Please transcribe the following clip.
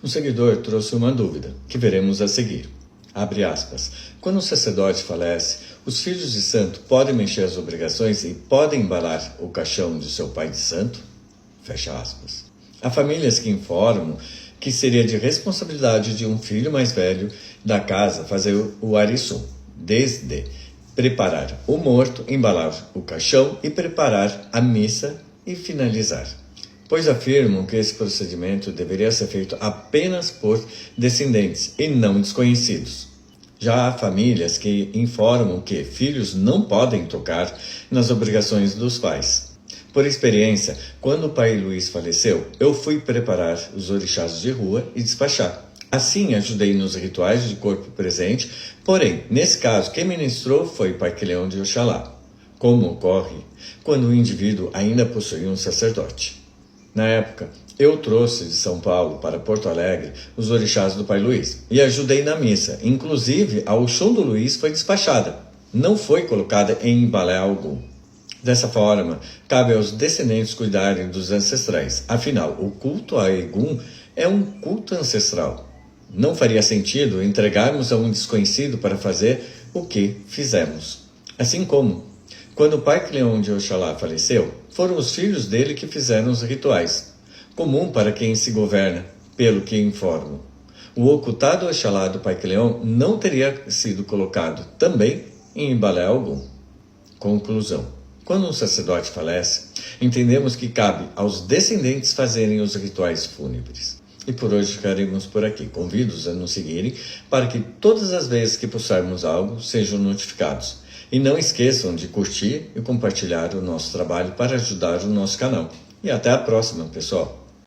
Um seguidor trouxe uma dúvida, que veremos a seguir. Abre aspas. Quando um sacerdote falece, os filhos de santo podem mexer as obrigações e podem embalar o caixão de seu pai de santo? Fecha aspas. Há famílias que informam que seria de responsabilidade de um filho mais velho da casa fazer o ariçum, desde preparar o morto, embalar o caixão e preparar a missa e finalizar. Pois afirmam que esse procedimento deveria ser feito apenas por descendentes e não desconhecidos. Já há famílias que informam que filhos não podem tocar nas obrigações dos pais. Por experiência, quando o pai Luiz faleceu, eu fui preparar os orixás de rua e despachar. Assim, ajudei nos rituais de corpo presente, porém, nesse caso, quem ministrou foi o Paiqueleão de Oxalá, como ocorre quando o indivíduo ainda possui um sacerdote. Na época, eu trouxe de São Paulo para Porto Alegre os orixás do pai Luiz e ajudei na missa. Inclusive, a Oxum do Luiz foi despachada, não foi colocada em balé algum. Dessa forma, cabe aos descendentes cuidarem dos ancestrais. Afinal, o culto a Egum é um culto ancestral. Não faria sentido entregarmos a um desconhecido para fazer o que fizemos. Assim como, quando o Paiqueleão de Oxalá faleceu, foram os filhos dele que fizeram os rituais. Comum para quem se governa, pelo que informo. O ocultado Oxalá do Paiqueleão não teria sido colocado também em balé algum. Conclusão. Quando um sacerdote falece, entendemos que cabe aos descendentes fazerem os rituais fúnebres. E por hoje ficaremos por aqui. Convido-os a nos seguirem para que todas as vezes que postarmos algo sejam notificados. E não esqueçam de curtir e compartilhar o nosso trabalho para ajudar o nosso canal. E até a próxima, pessoal!